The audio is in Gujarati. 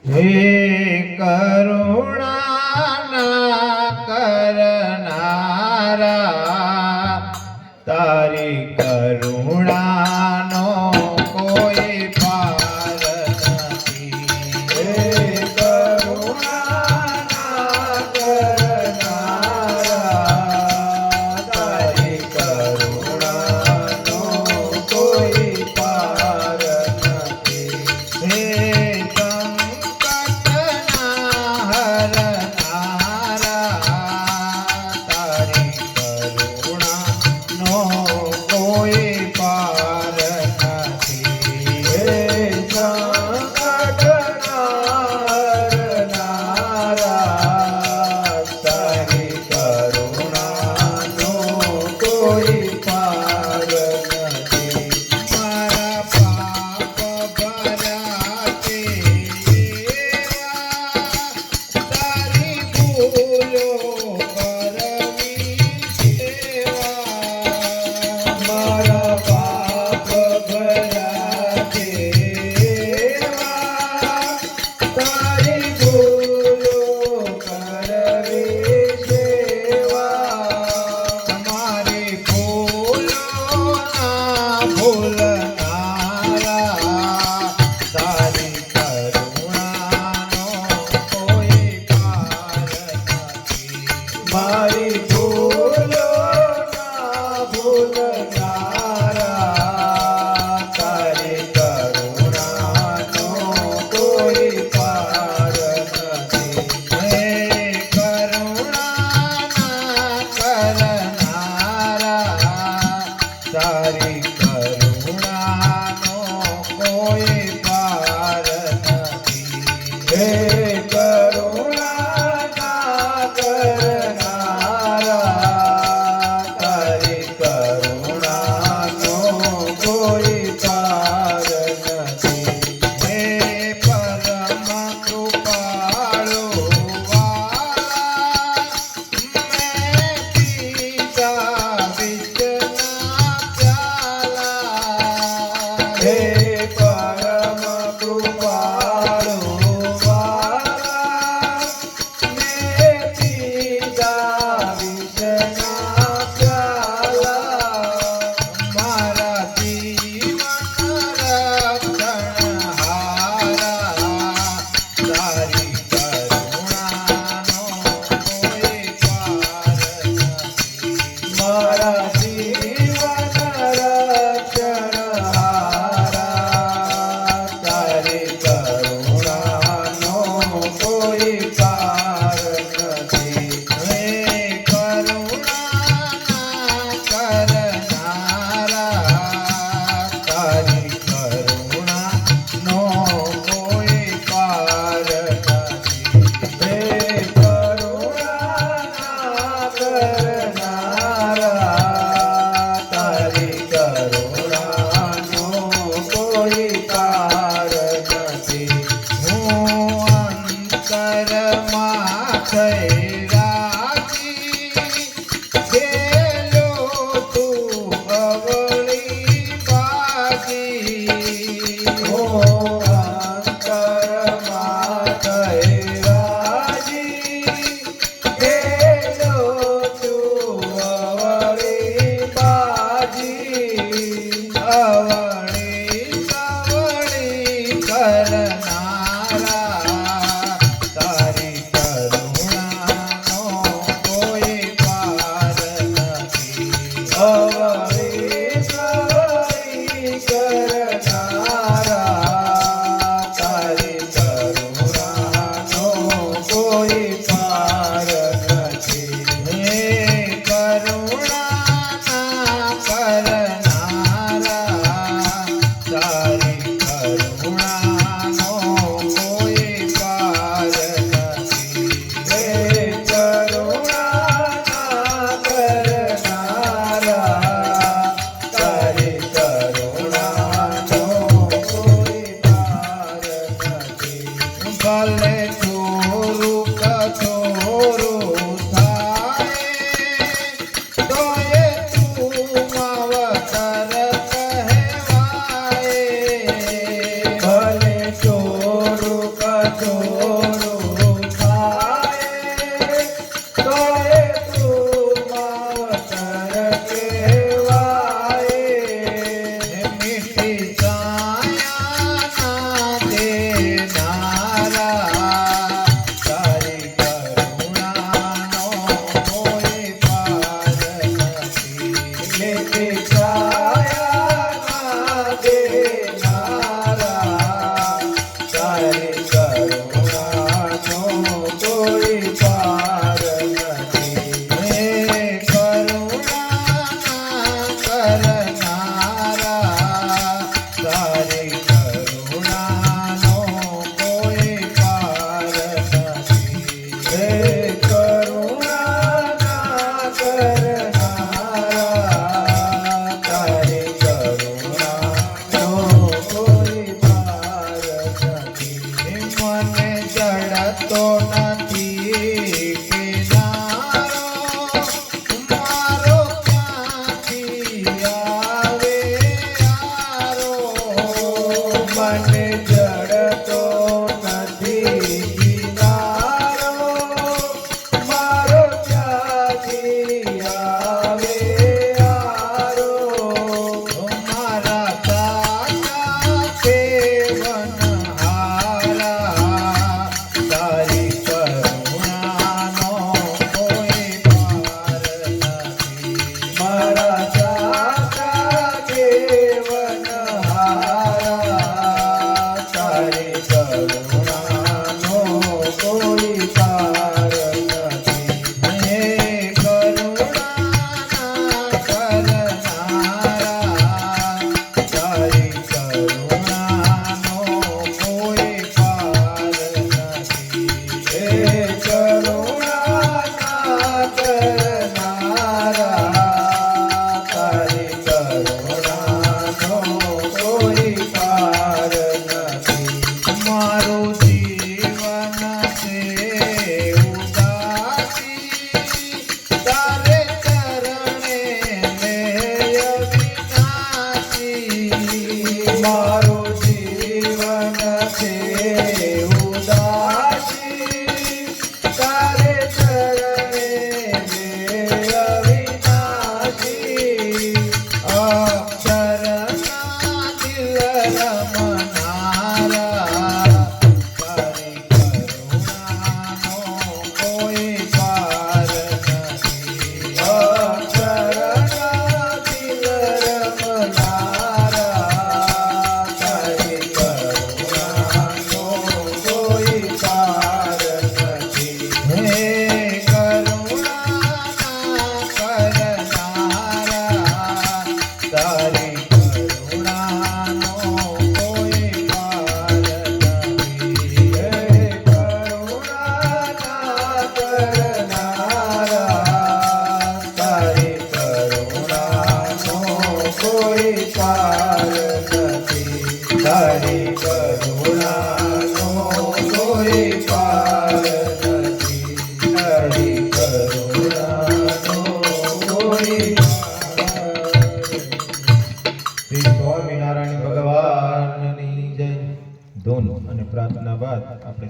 હે કરુણા કરનારા તારી કરુણાનો કોઈ પાર નથી. હે કરુણા કરનારા તારી કરુણાનો કોઈ પાર નથી. હે મારી ભૂલો ના ભૂલનારા તારી કરુણાનો કોઈ પાર નથી. હે કરુણા કરનારા તારી કરુણાનો કોઈ પાર નથી. હે મારું જીવન છે ઉદાસી તારે ચરણે જે અવિનાશી અક્ષરના દિલ રમનારા તારી કરુણાનો કોઈ પાર નથી અક્ષરના દિલ રમનારા તારી કરુણાનો કોઈ પાર નથી હે કરુણાના કરનારા તારી કરુણાનો કોઈ પાર નથી હે કરુણાના કરનારા તારી કરુણાનો કોઈ પાર નથી તારી કરુણાનો કોઈ પાર નથી તારી કરુણાનો કોઈ શ્રી સ્વામિનારાયણ ભગવાનની જય. ધૂન અને પ્રાર્થના બાદ આપણે